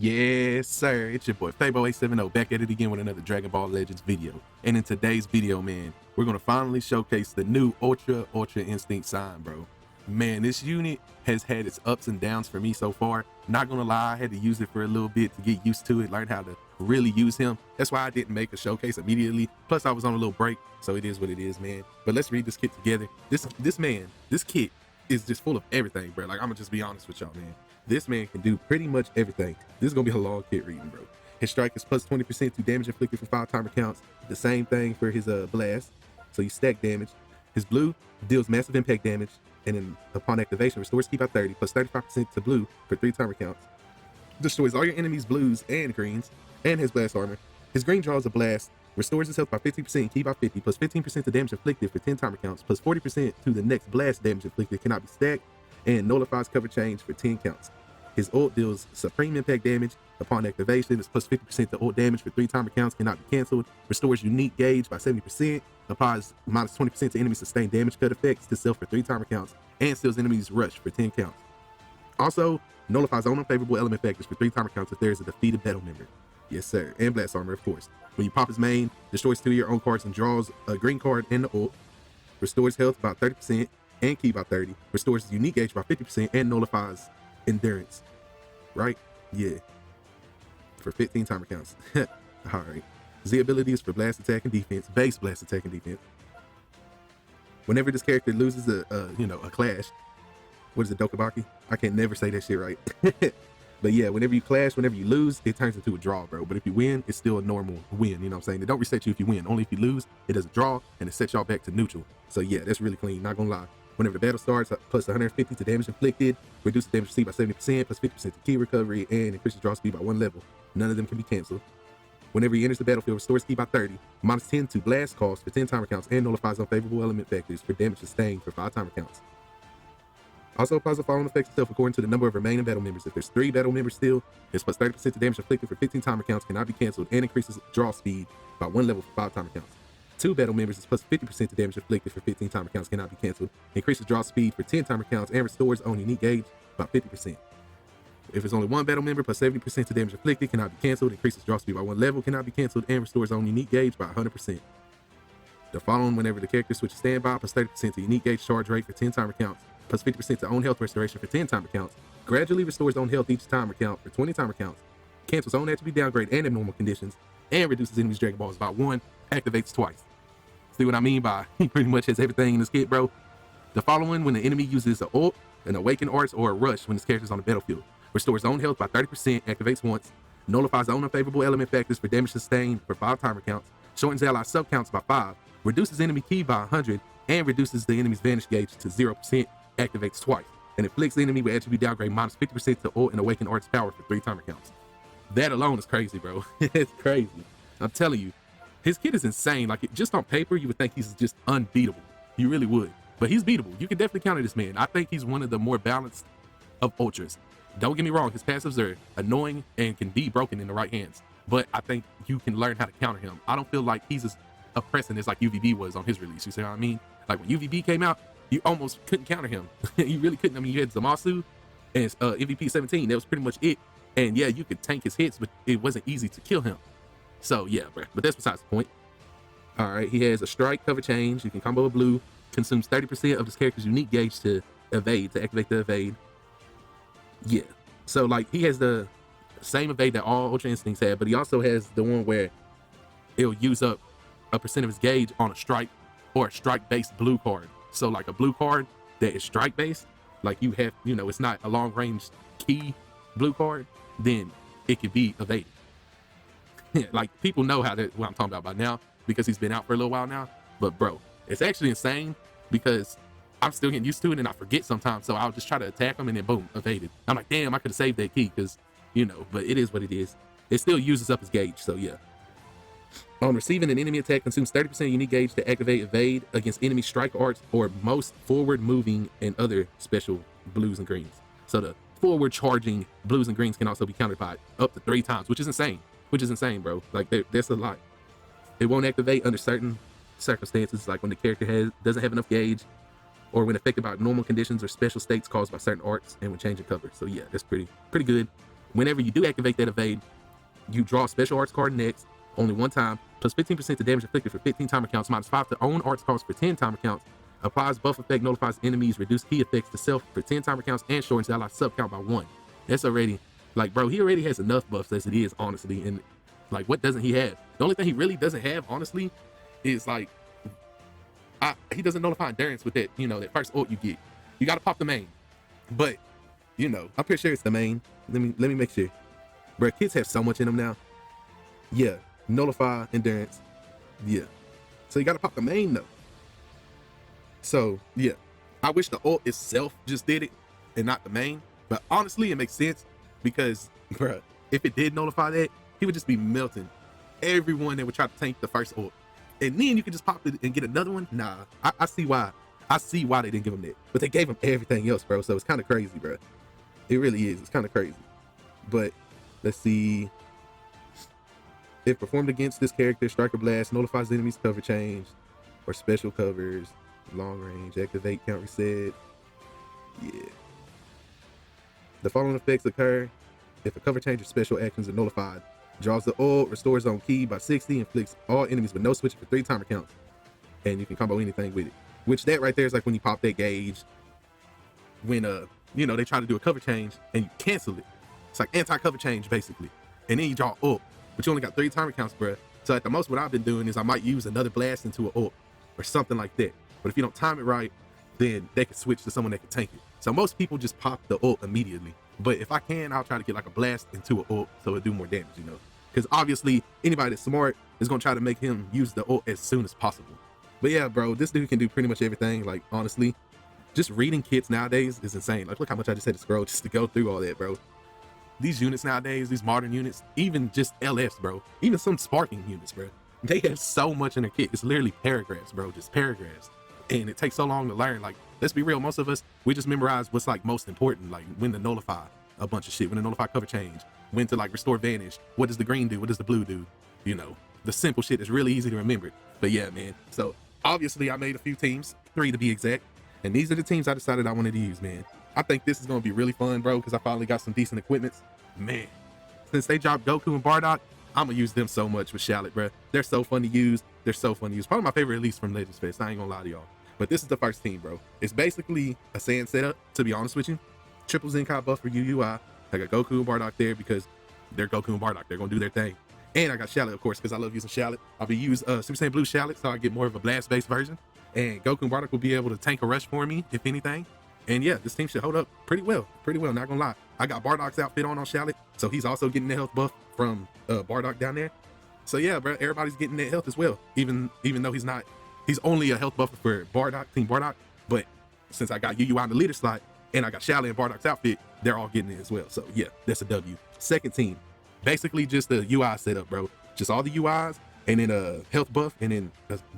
Yes, sir. It's your boy Fabo870 back at it again with another Dragon Ball Legends video. And in today's video, man, we're gonna finally showcase the new Ultra Instinct sign, bro. Man, this unit has had its ups and downs for me so far. Not gonna lie, I had to use it for a little bit to get used to it, learn how to really use him. That's why I didn't make a showcase immediately. Plus, I was on a little break, so it is what it is, man. But let's read this kit together. This kit is just full of everything, bro. Like, I'm gonna just be honest with y'all, man. This man can do pretty much everything. This is gonna be a long kit reading, bro. His strike is plus 20% to damage inflicted for 5 timer counts. The same thing for his blast. So you stack damage. His blue deals massive impact damage, and then upon activation, restores ki by 30 plus 35% to blue for 3 timer counts. Destroys all your enemies' blues and greens, and his blast armor. His green draws a blast, restores his health by 15% and ki by 50, plus 15% to damage inflicted for 10 timer counts, plus 40% to the next blast damage inflicted, cannot be stacked, and nullifies cover change for 10 counts. His ult deals supreme impact damage upon activation. It's plus 50% to ult damage for 3 timer counts, cannot be cancelled. Restores unique gauge by 70%. Applies minus 20% to enemy sustained damage cut effects to self for 3 timer counts, and steals enemies rush for 10 counts. Also, nullifies own unfavorable element factors for 3 timer counts if there is a defeated battle member. Yes, sir. And blast armor, of course. When you pop his main, destroys 2 of your own cards and draws a green card and the ult. Restores health by 30% and ki by 30. Restores unique gauge by 50% and nullifies endurance. Right? Yeah. For 15 timer counts. Alright. Z ability is for blast attack and defense, base blast attack and defense. Whenever this character loses a clash, what is it, Dokabaki? I can never say that shit right. But yeah, whenever you clash, whenever you lose, it turns into a draw, bro. But if you win, it's still a normal win, you know what I'm saying? They don't reset you if you win. Only if you lose, it does a draw, and it sets y'all back to neutral. So yeah, that's really clean, not gonna lie. Whenever the battle starts, plus 150 to damage inflicted, reduces damage received by 70%, plus 50% to ki recovery, and increases draw speed by 1 level. None of them can be canceled. Whenever he enters the battlefield, restores ki by 30, minus 10 to blast cost for 10 timer counts, and nullifies unfavorable element factors for damage sustained for 5 timer counts. Also applies the following effects itself according to the number of remaining battle members. If there's 3 battle members still, it's plus 30% to damage inflicted for 15 timer counts, cannot be canceled, and increases draw speed by 1 level for 5 timer counts. 2 battle members is plus 50% to damage inflicted for 15 timer counts, cannot be canceled, increases draw speed for 10 timer counts, and restores own unique gauge by 50%. If it's only 1 battle member, plus 70% to damage inflicted, cannot be canceled, increases draw speed by 1 level, cannot be canceled, and restores own unique gauge by 100%. The following whenever the character switches standby, plus 30% to unique gauge charge rate for 10 timer counts, plus 50% to own health restoration for 10 timer counts, gradually restores own health each timer count for 20 timer counts, cancels own attribute downgrade and abnormal conditions, and reduces enemies' Dragon Balls by 1, activates twice. See what I mean by he pretty much has everything in this kit, bro? The following when the enemy uses an ult, an awakened arts, or a rush when this character's on the battlefield. Restores own health by 30%, activates once, nullifies own unfavorable element factors for damage sustained for 5 timer counts, shortens ally sub counts by 5, reduces enemy ki by 100, and reduces the enemy's vanish gauge to 0%, activates twice, and inflicts the enemy with attribute downgrade minus 50% to ult and awakened arts power for 3 timer counts. That alone is crazy, bro. It's crazy. I'm telling you. His kit is insane. Like, just on paper, you would think he's just unbeatable. You really would. But he's beatable. You can definitely counter this man. I think he's one of the more balanced of ultras. Don't get me wrong, his passives are annoying and can be broken in the right hands. But I think you can learn how to counter him. I don't feel like he's as oppressing as like UVB was on his release. You see what I mean? Like when UVB came out, you almost couldn't counter him. You really couldn't. I mean, you had Zamasu and MVP 17. That was pretty much it. And yeah, you could tank his hits, but it wasn't easy to kill him. So yeah, bro, but that's besides the point. All right, he has a strike cover change. You can combo a blue, consumes 30% of this character's unique gauge to evade, to activate the evade. Yeah, so like he has the same evade that all Ultra Instincts have, but he also has the one where it'll use up a percent of his gauge on a strike or a strike-based blue card. So like a blue card that is strike-based, like you have, it's not a long-range ki blue card, then it could be evaded. Like people know what I'm talking about by now because he's been out for a little while now. But bro, it's actually insane because I'm still getting used to it and I forget sometimes. So I'll just try to attack him and then boom, evaded. I'm like, damn, I could have saved that ki because, but it is what it is. It still uses up his gauge. So yeah. On receiving an enemy attack, consumes 30% unique gauge to activate evade against enemy strike arts or most forward moving and other special blues and greens. So the forward charging blues and greens can also be countered by up to 3 times, which is insane. Bro. Like that's a lot. It won't activate under certain circumstances, like when the character doesn't have enough gauge, or when affected by normal conditions or special states caused by certain arts, and when changing cover. So yeah, that's pretty good. Whenever you do activate that evade, you draw a special arts card next, only one time, plus 15% to damage inflicted for 15 timer counts, minus 5 to own arts cost for 10 timer counts, applies buff effect, notifies enemies, reduce key effects to self for 10 timer counts, and shortens the ally sub count by 1. That's already, like, bro, he already has enough buffs as it is, honestly, and, like, what doesn't he have? The only thing he really doesn't have, honestly, is, like, he doesn't notify endurance with that, that first ult you get. You gotta pop the main. But, I'm pretty sure it's the main. Let me make sure. Bro, kids have so much in them now. Yeah, nullify endurance. Yeah. So you gotta pop the main though. So yeah, I wish the ult itself just did it and not the main. But honestly, it makes sense because, bro, if it did nullify that, he would just be melting everyone that would try to tank the first ult. And then you can just pop it and get another one. Nah, I see why. I see why they didn't give him that. But they gave him everything else, bro. So it's kind of crazy, bro. It really is. It's kind of crazy. But let's see. If performed against this character, Striker Blast notifies enemies cover change or special covers, long range, activate, count reset. Yeah. The following effects occur if a cover change or special actions are nullified. Draws the ult, restores on key by 60, inflicts all enemies with no switching for 3 timer counts. And you can combo anything with it. Which that right there is like when you pop that gauge, when they try to do a cover change and you cancel it. It's like anti-cover change basically. And then you draw ult, but you only got 3 timer counts, bro. So at the most what I've been doing is I might use another blast into an ult or something like that. But if you don't time it right, then they can switch to someone that can tank it. So most people just pop the ult immediately. But if I can, I'll try to get like a blast into an ult so it'll do more damage, Because obviously anybody that's smart is gonna try to make him use the ult as soon as possible. But yeah, bro, this dude can do pretty much everything. Like, honestly, just reading kits nowadays is insane. Like, look how much I just had to scroll just to go through all that, bro. These units nowadays, these modern units, even just LFs, bro, even some sparking units, bro, they have so much in their kit. It's literally paragraphs, bro, just paragraphs. And it takes so long to learn. Like, let's be real, most of us, we just memorize what's like most important, like when to nullify a bunch of shit, when to nullify cover change, when to like restore vanish, what does the green do, what does the blue do, the simple shit is really easy to remember. But yeah, man, so obviously I made a few teams, 3 to be exact, and these are the teams I decided I wanted to use, man. I think this is going to be really fun, bro, because I finally got some decent equipments. Man, since they dropped Goku and Bardock, I'm going to use them so much with Shallot, bro. They're so fun to use. They're so fun to use. Probably my favorite release from Legends Fest. I ain't going to lie to y'all. But this is the first team, bro. It's basically a sand setup, to be honest with you. Triple Zenkai buff for UUI. I got Goku and Bardock there because they're Goku and Bardock. They're going to do their thing. And I got Shallot, of course, because I love using Shallot. I'll be using Super Saiyan Blue Shallot, so I get more of a blast-based version. And Goku and Bardock will be able to tank a rush for me, if anything. And yeah, this team should hold up pretty well, not gonna lie. I got Bardock's outfit on Shallot, so he's also getting the health buff from Bardock down there. So yeah, bro, everybody's getting that health as well, even though he's only a health buffer for Bardock, Team Bardock. But since I got UUI in the leader slot, and I got Shallot and Bardock's outfit, they're all getting it as well. So yeah, that's a W. Second team, basically just the UI setup, bro. Just all the UIs, and then a health buff, and then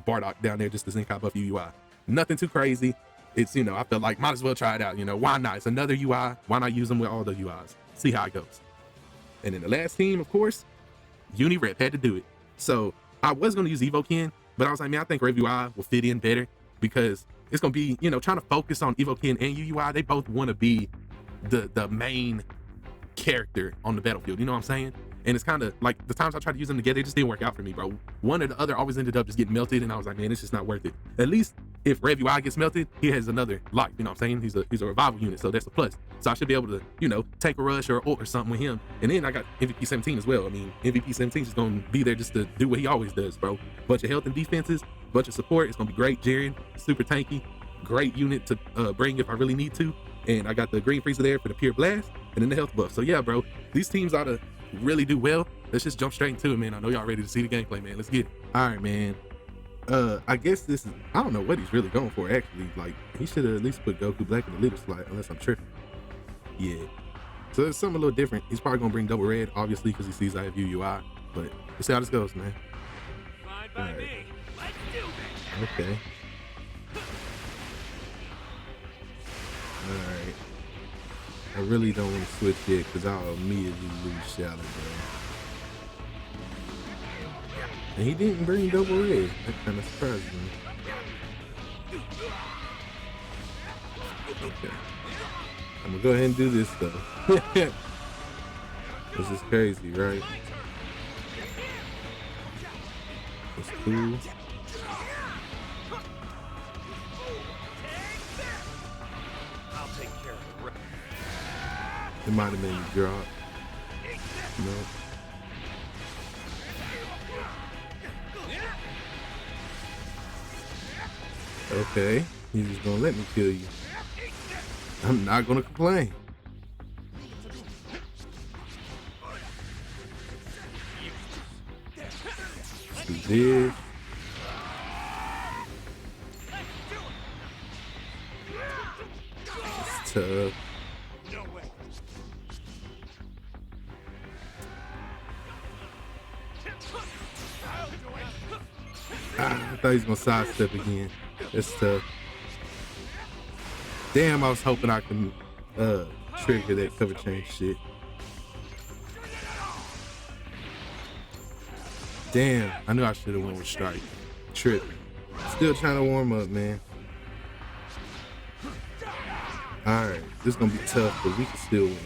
Bardock down there, just the Zenkai buff UUI. Nothing too crazy. It's, I felt like might as well try it out, why not? It's another UI. Why not use them with all the UIs? See how it goes. And then the last team, of course, Uni-Rep had to do it. So I was going to use Evoken, but I was like, man, I think Rev UI will fit in better because it's going to be, trying to focus on Evoken and UUI. They both want to be the main character on the battlefield. You know what I'm saying? And it's kind of like the times I tried to use them together, it just didn't work out for me, bro. One or the other always ended up just getting melted, and I was like, man, it's just not worth it. At least if Rev UI gets melted, he has another life. You know what I'm saying? He's a revival unit, so that's a plus. So I should be able to, take a rush or ult or something with him. And then I got MVP 17 as well. I mean, MVP 17 is going to be there just to do what he always does, bro. Bunch of health and defenses, bunch of support. It's going to be great. Jiren, super tanky, great unit to bring if I really need to. And I got the green freezer there for the pure blast, and then the health buff. So yeah, bro, these teams ought to really do well. Let's just jump straight into it, man. I know y'all ready to see the gameplay, man. Let's get it. All right, man. I guess this is, I don't know what he's really going for, actually. Like, he should have at least put Goku Black in the leader slot, unless I'm tripping. Yeah. So it's something a little different. He's probably going to bring double red, obviously, because he sees I have UUI. But we'll see how this goes, man. Fine by me. Let's do this. Okay. All right. I really don't want to switch yet because I'll immediately lose Shallot, bro. And he didn't bring double red. That kind of surprised me. Okay. I'm gonna go ahead and do this though. This is crazy, right? That's cool. I'll take care of the rest. It might have made me drop. No. Okay, he's just gonna let me kill you. I'm not gonna complain. Let's do this. It's tough. No way. I thought he was gonna sidestep again. That's tough. Damn, I was hoping I could trigger that cover change shit. Damn, I knew I should have went with strike. Tripping. Still trying to warm up, man. Alright, this is gonna be tough, but we can still win.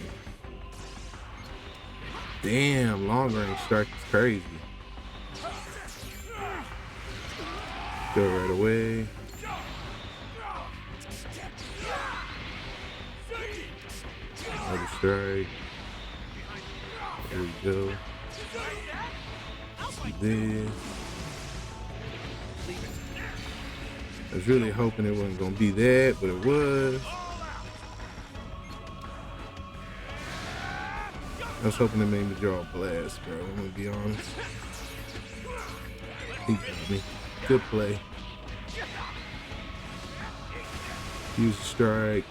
Damn, long range strike is crazy. Go right away. Another strike. There we go. This. I was really hoping it wasn't gonna be that, but it was. I was hoping it made me draw a blast, bro. I'm gonna be honest. He got me. Good play. Use the strike.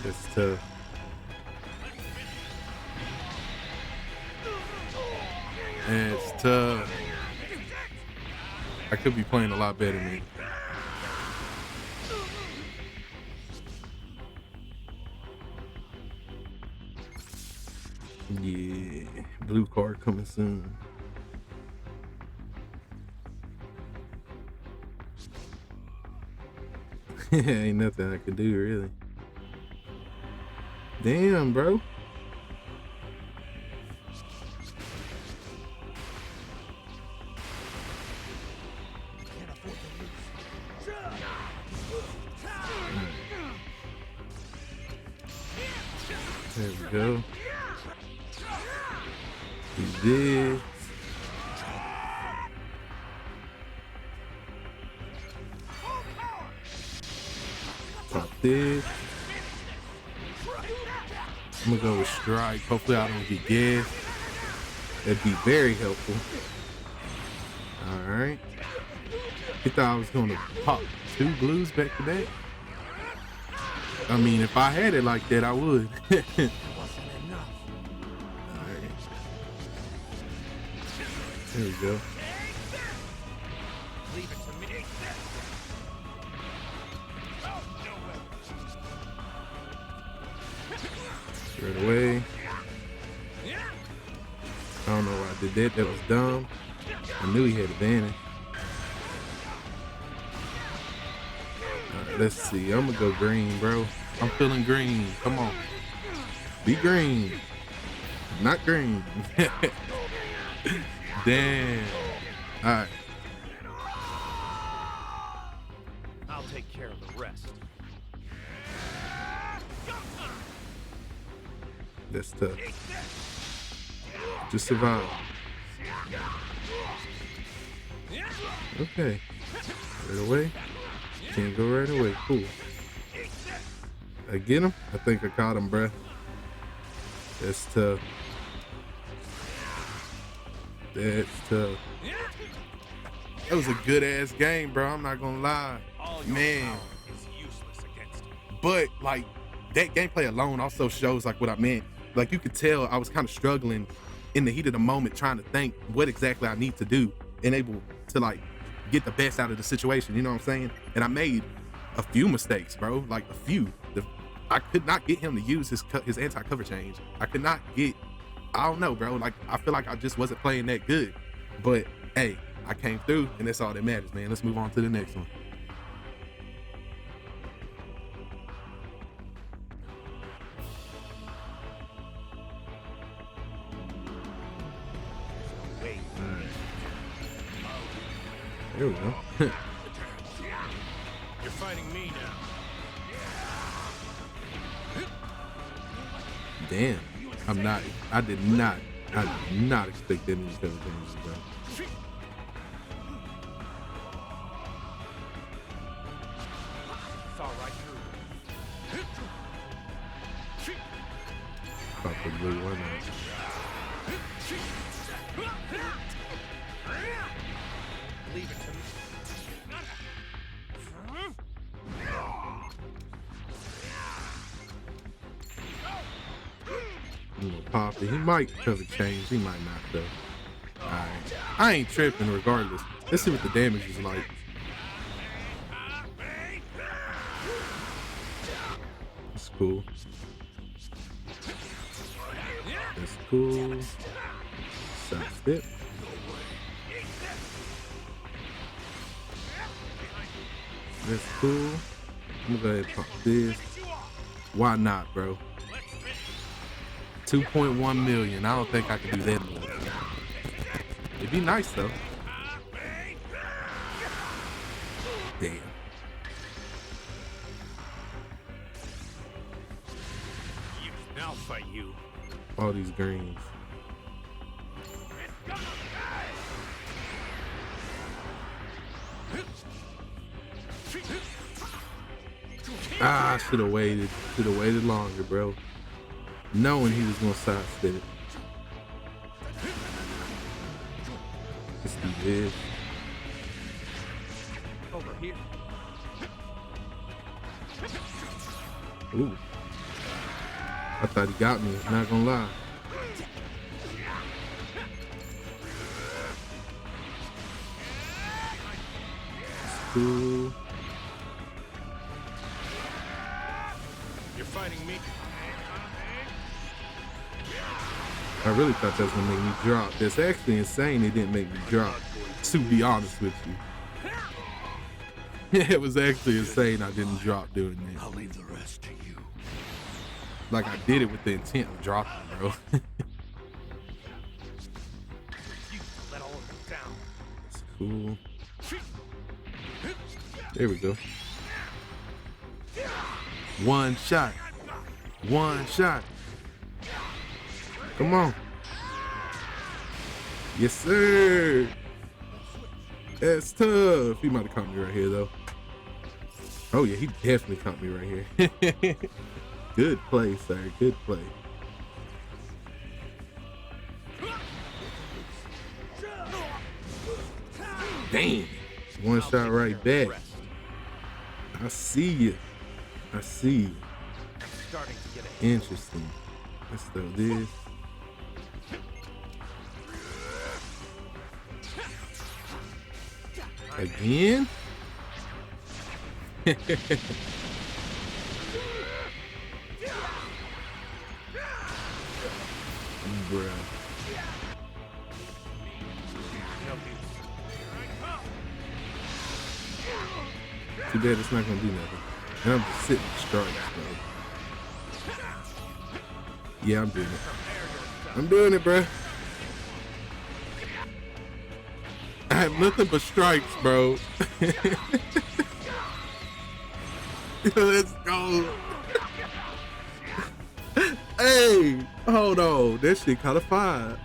That's tough. It's tough. I could be playing a lot better than me. Yeah, blue card coming soon. Ain't nothing I can do, really. Damn, bro. There we go. Do this. Pop this. I'm gonna go with strike. Hopefully I don't get gas. That'd be very helpful. Alright. I thought I was gonna pop 2 blues back to back. I mean, if I had it like that, I would. Alright. There we go. Leave it to me. Straight away. I don't know why I did that. That was dumb. I knew he had advantage. Alright, let's see. I'm gonna go green, bro. I'm feeling green. Come on. Be green. Not green. Damn. Alright. I'll take care of the rest. That's tough. Just survive. Okay. Right away. Can't go right away. Cool. I get him? I think I caught him, bruh. That's tough. That's tough. That was a good ass game, bro. I'm not gonna lie. Man. Is useless against him. But like that gameplay alone also shows like what I meant. Like you could tell I was kind of struggling in the heat of the moment trying to think what exactly I need to do and able to like get the best out of the situation, you know what I'm saying? And I made a few mistakes, bro, like a few. I could not get him to use his anti-cover change. I could not get, I don't know, bro. Like I feel like I just wasn't playing that good. But hey, I came through and that's all that matters, man. Let's move on to the next one. There we go. You're fighting me now. Damn. I did not expect them to come changes, bro. Saw right through. Fuck the blue one out. Leave it to me. You know, pop it. He might cover change. He might not though. Alright. I ain't tripping regardless. Let's see what the damage is like. That's cool. That's cool. Side step. That's cool. I'm gonna go ahead and pop this. Why not, bro? 2.1 million. I don't think I can do that more. It'd be nice though. Damn. I'll fight you. All these greens. Ah, I should have waited. Should have waited longer, bro. Knowing he was gonna sidestep it. Let's do this. Over here. Ooh. I thought he got me, not gonna lie. That's cool. You're fighting me. I really thought that was gonna make me drop. That's actually insane it didn't make me drop, to be honest with you. Yeah, it was actually insane I didn't drop doing that. I'll leave the rest to you. Like I did it with the intent of dropping, bro. You let all of them down. That's cool. There we go. One shot. One shot. Come on. Yes, sir. That's tough. He might have caught me right here, though. Oh, yeah, he definitely caught me right here. Good play, sir. Good play. Damn. One shot right back. I see you. I see you. Starting to get it. Interesting. Let's throw this. Again? Bruh. Too bad it's not gonna do nothing. And I'm just sitting strikes, bro. Yeah, I'm doing it. I'm doing it, bro. I have nothing but strikes, bro. Let's go. Hey, hold on. That shit kind of fire.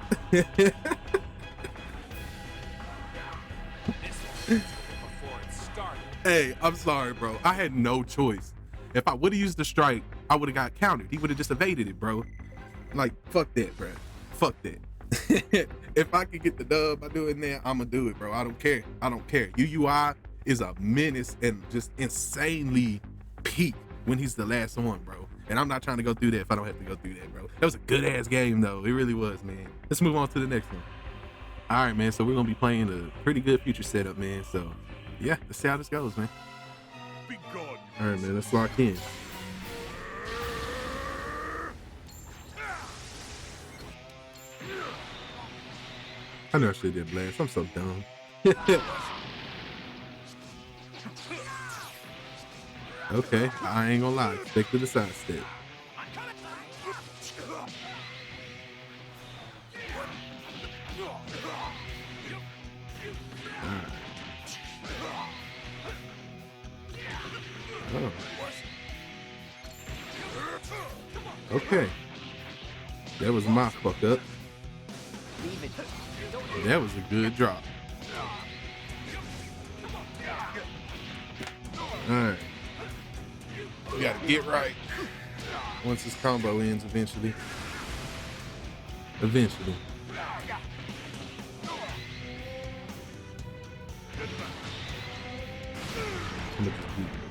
Hey, I'm sorry, bro. I had no choice. If I would have used the strike, I would have got countered. He would have just evaded it, bro. Like, fuck that, bro. Fuck that. If I could get the dub by doing that, I'm gonna do it, bro. I don't care. I don't care. UUI is a menace and just insanely peak when he's the last one, bro. And I'm not trying to go through that if I don't have to go through that, bro. That was a good ass game, though. It really was, man. Let's move on to the next one. All right, man. So we're gonna be playing a pretty good future setup, man. So yeah, let's see how this goes, man. Be gone. All right, man. Let's lock in. I know I should have did blast. I'm so dumb. Okay, I ain't gonna lie. Stick to the side step. Alright. Okay. That was my fuck up. That was a good drop. Alright. We gotta get right. Once this combo ends eventually. Eventually.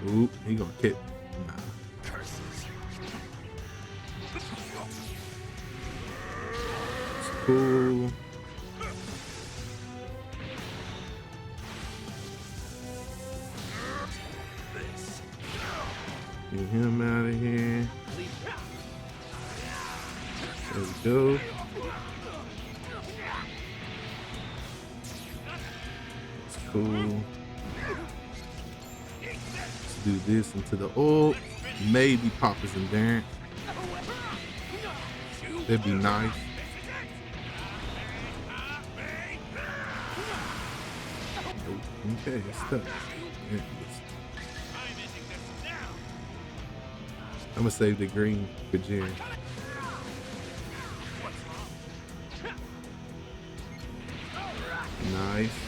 Oop, he gonna kick. Nah. It's cool. Get him out of here. There we go. It's cool. Let's do this into the ult. Maybe pop his endurance. That'd be nice. Okay, it's stuck. There it is. I'm gonna save the green for Jerry. Nice.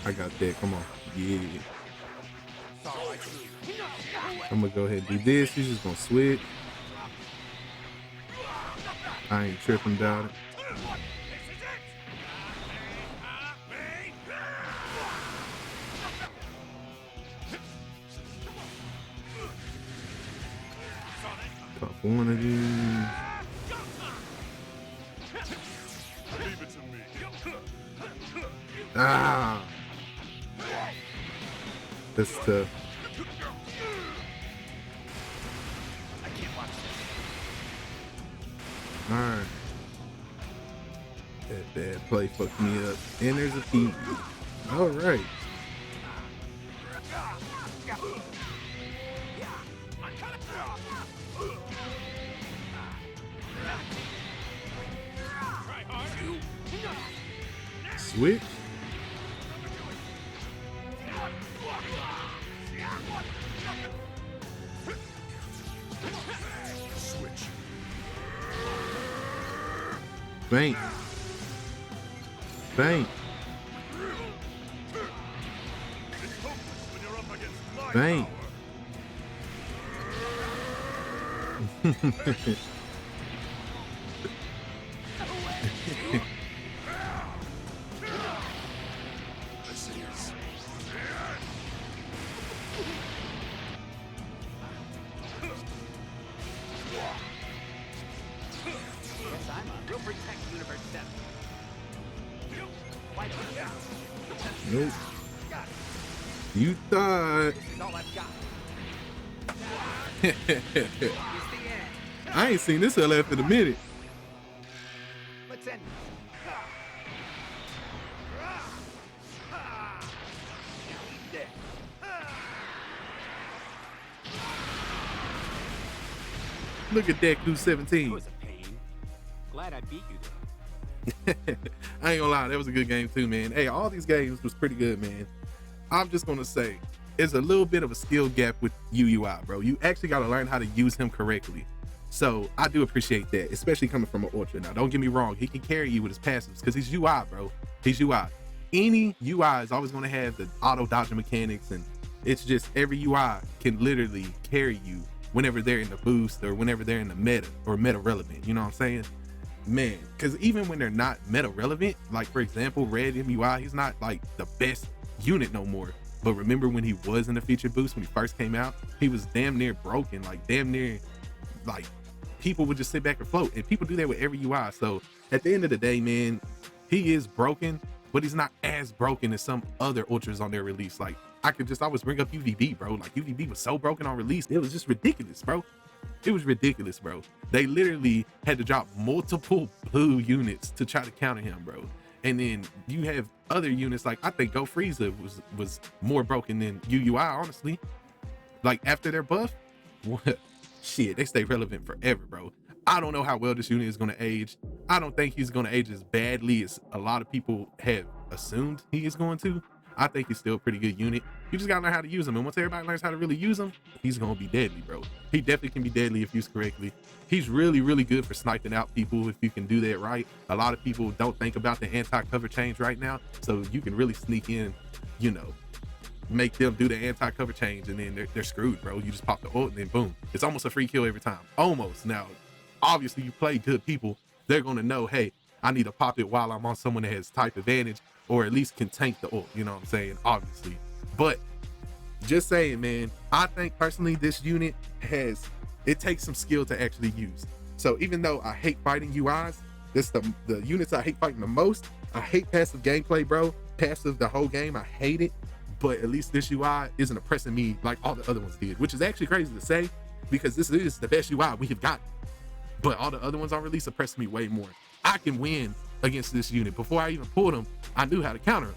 I got that. Come on. Yeah. I'm gonna go ahead and do this. He's just gonna switch. I ain't tripping about it. Pop one of these. Ah, that's tough. All right, that bad play fucked me up. And there's a key. All right. Switch. Bank. Bank. Bank. Nope. You thought. I ain't seen this LF in a minute. Let's end. Look at that Goku 17. It was a pain. Glad I beat you though. I ain't gonna lie, that was a good game too, man. Hey, all these games was pretty good, man. I'm just gonna say, there's a little bit of a skill gap with UUI, bro. You actually gotta learn how to use him correctly. So I do appreciate that, especially coming from an Ultra. Now, don't get me wrong, he can carry you with his passives because he's UI, bro. He's UI. Any UI is always gonna have the auto dodging mechanics, and it's just every UI can literally carry you whenever they're in the boost or whenever they're in the meta or meta relevant. You know what I'm saying? Man, because even when they're not meta relevant, like for example, Red MUI, he's not like the best unit no more. But remember when he was in the featured boost when he first came out, he was damn near broken, like damn near, like people would just sit back and float, and people do that with every UI. So at the end of the day, man, he is broken, but he's not as broken as some other ultras on their release. Like I could just always bring up UVB, bro. Like UVB was so broken on release, it was just ridiculous, bro. It was ridiculous, bro. They literally had to drop multiple blue units to try to counter him, bro. And then you have other units like I think Go Frieza was more broken than UUI, honestly. Like after their buff, what? Shit, they stay relevant forever, bro. I don't know how well this unit is gonna age. I don't think he's gonna age as badly as a lot of people have assumed he is going to. I think he's still a pretty good unit. You just gotta learn how to use him. And once everybody learns how to really use him, he's gonna be deadly, bro. He definitely can be deadly if used correctly. He's really, really good for sniping out people if you can do that right. A lot of people don't think about the anti-cover change right now. So you can really sneak in, you know, make them do the anti-cover change, and then they're screwed, bro. You just pop the ult and then boom. It's almost a free kill every time. Almost. Now, obviously you play good people, they're gonna know, hey, I need to pop it while I'm on someone that has type advantage, or at least can tank the ult, you know what I'm saying? Obviously. But just saying, man, I think personally this unit it takes some skill to actually use. So even though I hate fighting UIs, this the units I hate fighting the most. I hate passive gameplay, bro. Passive the whole game, I hate it. But at least this UI isn't oppressing me like all the other ones did, which is actually crazy to say because this is the best UI we have gotten. But all the other ones on release oppressed me way more. I can win against this unit. Before I even pulled him, I knew how to counter him.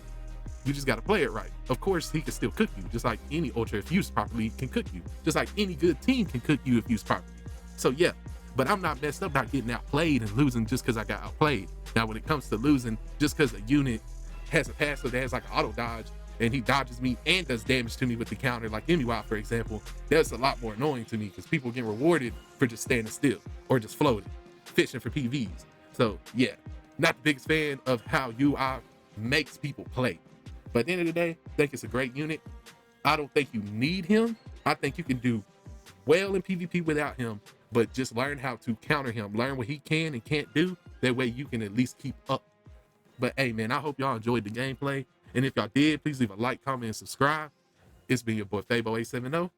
You just got to play it right. Of course, he can still cook you, just like any Ultra, if used properly, can cook you. Just like any good team can cook you if used properly. So yeah, but I'm not messed up about getting outplayed and losing just because I got outplayed. Now, when it comes to losing, just because a unit has a passive that has like an auto dodge, and he dodges me and does damage to me with the counter, like MUI, for example, that's a lot more annoying to me because people get rewarded for just standing still or just floating, fishing for PVs. So yeah, not the biggest fan of how UI makes people play. But at the end of the day, I think it's a great unit. I don't think you need him. I think you can do well in PvP without him, but just learn how to counter him, learn what he can and can't do. That way you can at least keep up. But hey, man, I hope y'all enjoyed the gameplay. And if y'all did, please leave a like, comment, and subscribe. It's been your boy Fabo870,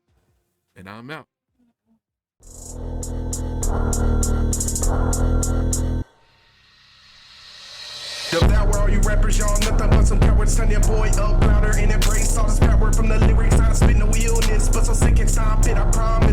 and I'm out. Devour all you rappers, y'all nothing but some cowards. Turn your boy up louder and embrace all this power from the lyrics. I spit no illness, but so sick and stop it, I promise.